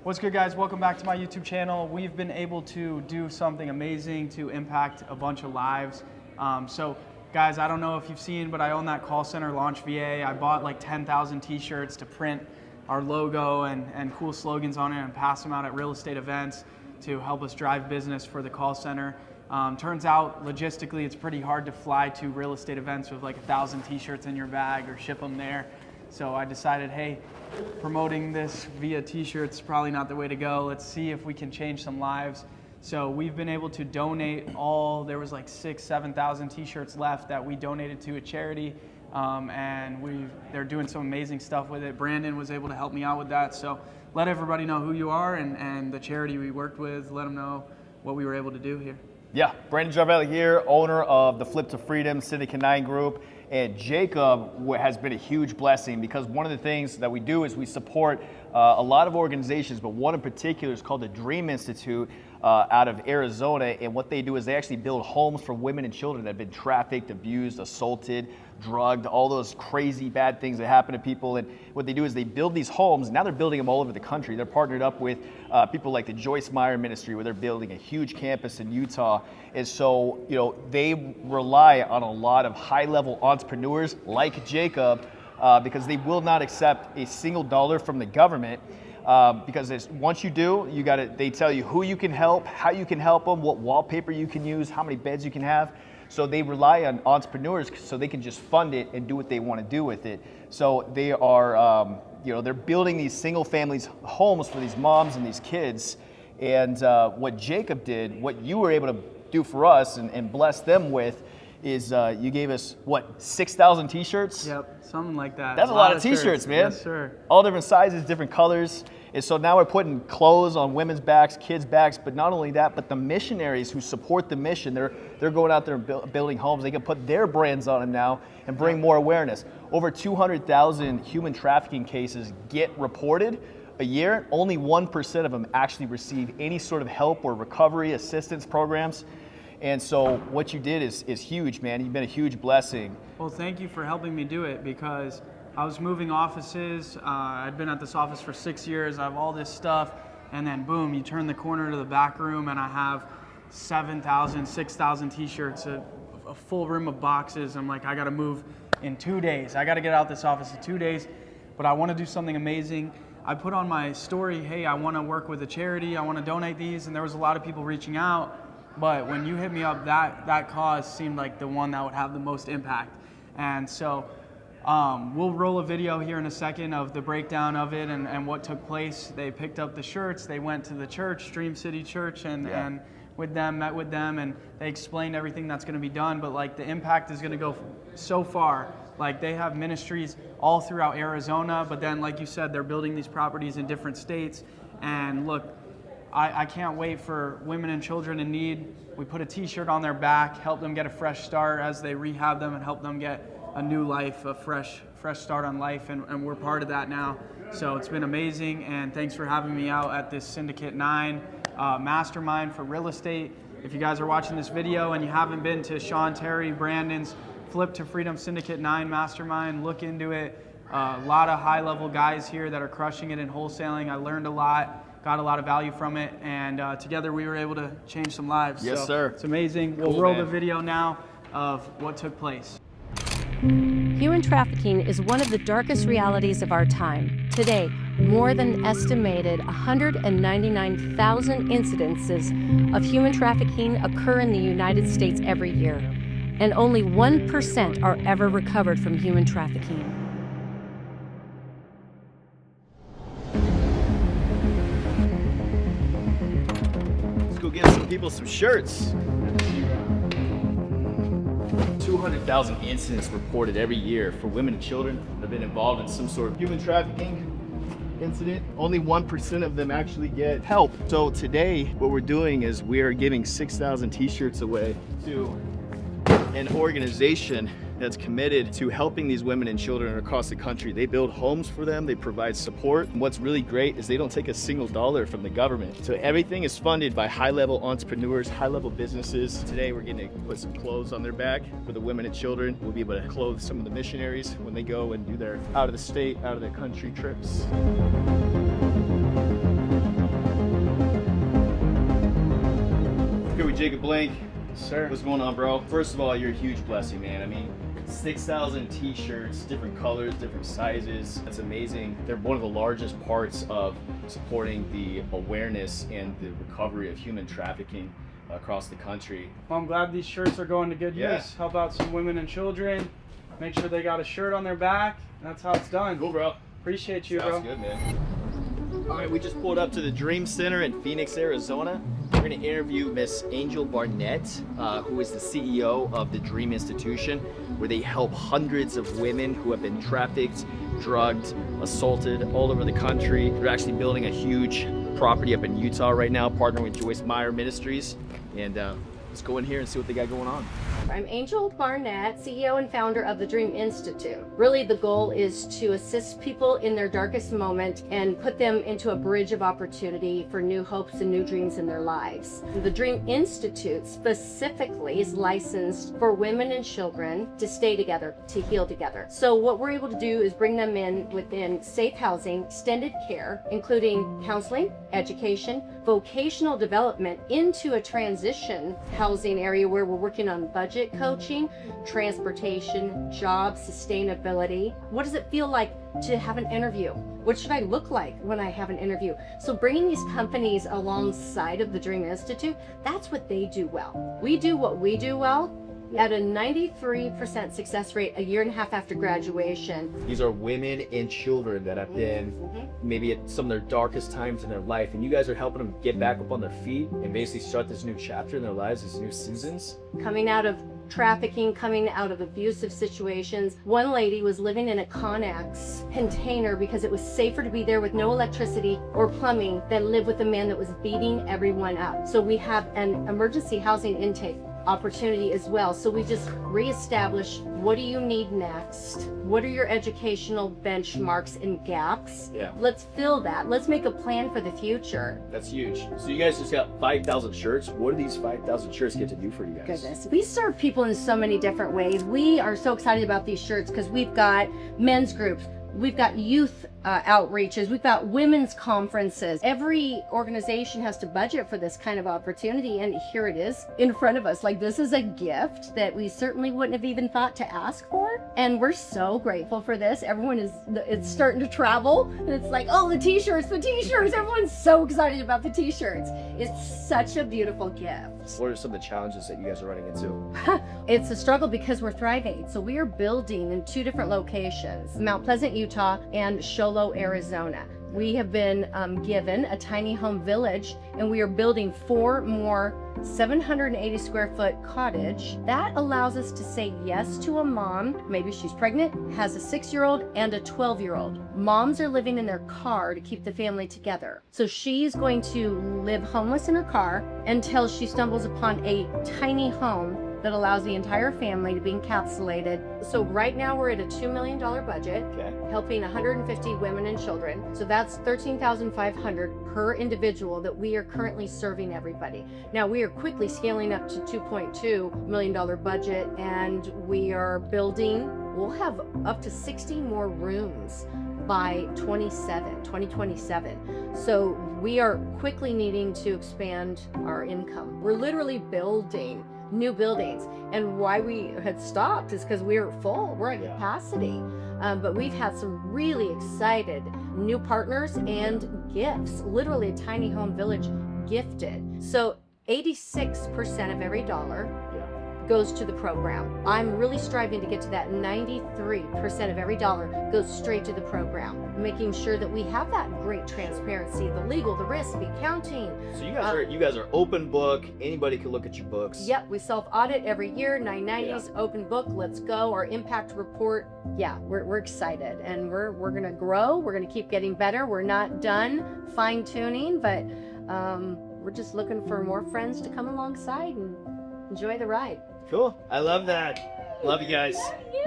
What's good, guys? Welcome back to my YouTube channel. We've been able to do something amazing to impact a bunch of lives. So guys, I don't know if you've seen, but I own that call center, Launch VA. I bought like 10,000 t-shirts to print our logo and cool slogans on it and pass them out at real estate events to help us drive business for the call center. Turns out logistically it's pretty hard to fly to real estate events with like 1,000 t-shirts in your bag or ship them there. So I decided, hey, promoting this via t-shirts is probably not the way to go. Let's see if we can change some lives. So we've been able to donate there was like 7,000 t-shirts left that we donated to a charity. And they're doing some amazing stuff with it. Brandon was able to help me out with that. So let everybody know who you are and the charity we worked with. Let them know what we were able to do here. Yeah, Brandon Jarvela here, owner of the Flip to Freedom Syndicate 9 Group. And Jacob has been a huge blessing because one of the things that we do is we support a lot of organizations, but one in particular is called the Dream Institute out of Arizona. And what they do is they actually build homes for women and children that have been trafficked, abused, assaulted, drugged, all those crazy bad things that happen to people. And what they do is they build these homes. Now they're building them all over the country. They're partnered up with people like the Joyce Meyer Ministry, where they're building a huge campus in Utah. And so, they rely on a lot of high-level entrepreneurs like Jacob because they will not accept a single dollar from the government. Because once you do, they tell you who you can help, how you can help them, what wallpaper you can use, how many beds you can have. So they rely on entrepreneurs so they can just fund it and do what they want to do with it. So they are, they're building these single families homes for these moms and these kids. And what Jacob did, what you were able to do for us and bless them with is you gave us, 6,000 t-shirts? Yep, something like that. That's a lot of t-shirts, man. Yes, sir. All different sizes, different colors. And so now we're putting clothes on women's backs, kids' backs, but not only that, but the missionaries who support the mission, they're going out there building homes. They can put their brands on them now and bring more awareness. Over 200,000 human trafficking cases get reported a year. Only 1% of them actually receive any sort of help or recovery assistance programs. And so what you did is huge, man. You've been a huge blessing. Well, thank you for helping me do it because I was moving offices. I'd been at this office for 6 years. I have all this stuff. And then boom, you turn the corner to the back room and I have 7,000, 6,000 t-shirts, a full room of boxes. I'm like, I got to move in 2 days. I got to get out this office in 2 days, but I want to do something amazing. I put on my story, hey, I want to work with a charity. I want to donate these. And there was a lot of people reaching out. But when you hit me up, that cause seemed like the one that would have the most impact. And so we'll roll a video here in a second of the breakdown of it and what took place. They picked up the shirts, they went to the church, Dream City Church, and met with them, and they explained everything that's gonna be done. But like the impact is gonna go so far. Like they have ministries all throughout Arizona, but then like you said, they're building these properties in different states. And look, I can't wait for women and children in need. We put a t-shirt on their back, help them get a fresh start as they rehab them and help them get a new life, a fresh start on life, and we're part of that now. So it's been amazing, and thanks for having me out at this Syndicate 9 mastermind for real estate. If you guys are watching this video and you haven't been to Sean Terry Brandon's Flip to Freedom Syndicate 9 mastermind, look into it. A lot of high-level guys here that are crushing it in wholesaling. I learned a lot. Got a lot of value from it, and together we were able to change some lives. Yes, sir. It's amazing. We'll roll the video now of what took place. Human trafficking is one of the darkest realities of our time. Today, more than estimated 199,000 incidences of human trafficking occur in the United States every year, and only 1% are ever recovered from human trafficking. Get some people some shirts. 200,000 incidents reported every year for women and children that have been involved in some sort of human trafficking incident. Only 1% of them actually get help. So today, what we're doing is we are giving 6,000 t-shirts away to an organization that's committed to helping these women and children across the country. They build homes for them, they provide support. And what's really great is they don't take a single dollar from the government. So everything is funded by high-level entrepreneurs, high-level businesses. Today we're going to put some clothes on their back for the women and children. We'll be able to clothe some of the missionaries when they go and do their out of the state, out of the country trips. Jacob Blank. Sir. What's going on, bro? First of all, you're a huge blessing, man. I mean, 6,000 t-shirts, different colors, different sizes. That's amazing. They're one of the largest parts of supporting the awareness and the recovery of human trafficking across the country. Well, I'm glad these shirts are going to good Yeah. use. Help out some women and children. Make sure they got a shirt on their back. That's how it's done. Cool, bro. Appreciate you, Sounds bro. good, man. All right, we just pulled up to the Dream Center in Phoenix, Arizona. We're going to interview Miss Angel Barnett, who is the CEO of the Dream Institution, where they help hundreds of women who have been trafficked, drugged, assaulted all over the country. They're actually building a huge property up in Utah right now, partnering with Joyce Meyer Ministries. And let's go in here and see what they got going on. I'm Angel Barnett, CEO and founder of the Dream Institute. Really, the goal is to assist people in their darkest moment and put them into a bridge of opportunity for new hopes and new dreams in their lives. The Dream Institute specifically is licensed for women and children to stay together, to heal together. So what we're able to do is bring them in within safe housing, extended care, including counseling, education, vocational development into a transition housing area where we're working on budget coaching, transportation, job sustainability. What does it feel like to have an interview? What should I look like when I have an interview? So bringing these companies alongside of the Dream Institute, that's what they do well. We do what we do well at a 93% success rate a year and a half after graduation. These are women and children that have been maybe at some of their darkest times in their life, and you guys are helping them get back up on their feet and basically start this new chapter in their lives, these new seasons. Coming out of trafficking, coming out of abusive situations. One lady was living in a Connex container because it was safer to be there with no electricity or plumbing than live with a man that was beating everyone up. So we have an emergency housing intake opportunity as well. So we just reestablish, what do you need next? What are your educational benchmarks and gaps? Yeah. Let's fill that. Let's make a plan for the future. That's huge. So you guys just got 5,000 shirts. What do these 5,000 shirts get to do for you guys? Goodness. We serve people in so many different ways. We are so excited about these shirts because we've got men's groups, we've got youth outreaches, we've got women's conferences. Every organization has to budget for this kind of opportunity, and here it is in front of us. Like, this is a gift that we certainly wouldn't have even thought to ask for, and we're so grateful for this. Everyone is, it's starting to travel, and it's like, oh, the t-shirts, everyone's so excited about the t-shirts. It's such a beautiful gift. What are some of the challenges that you guys are running into? It's a struggle because we're thriving. So we are building in 2 different locations, Mount Pleasant, Utah, and Sholo, Arizona. We have been given a tiny home village, and we are building 4 more 780 square foot cottage. That allows us to say yes to a mom. Maybe she's pregnant, has a 6-year-old and a 12-year-old. Moms are living in their car to keep the family together. So she's going to live homeless in her car until she stumbles upon a tiny home that allows the entire family to be encapsulated. So right now we're at a $2 million budget, helping 150 women and children. So that's $13,500 per individual that we are currently serving everybody. Now we are quickly scaling up to $2.2 million budget, and we are building, we'll have up to 60 more rooms by 2027. So we are quickly needing to expand our income. We're literally building new buildings, and why we had stopped is because we were full, we're at capacity. But we've had some really excited new partners and gifts, literally a tiny home village gifted. So 86% of every dollar goes to the program. I'm really striving to get to that 93% of every dollar goes straight to the program, making sure that we have that great transparency, the legal, the risk, the accounting. So you guys are open book. Anybody can look at your books. Yep, we self-audit every year, 990s, open book, let's go. Our impact report, we're excited, and we're gonna grow. We're gonna keep getting better. We're not done fine-tuning, but we're just looking for more friends to come alongside and enjoy the ride. Cool. I love that. Love you guys. Love you.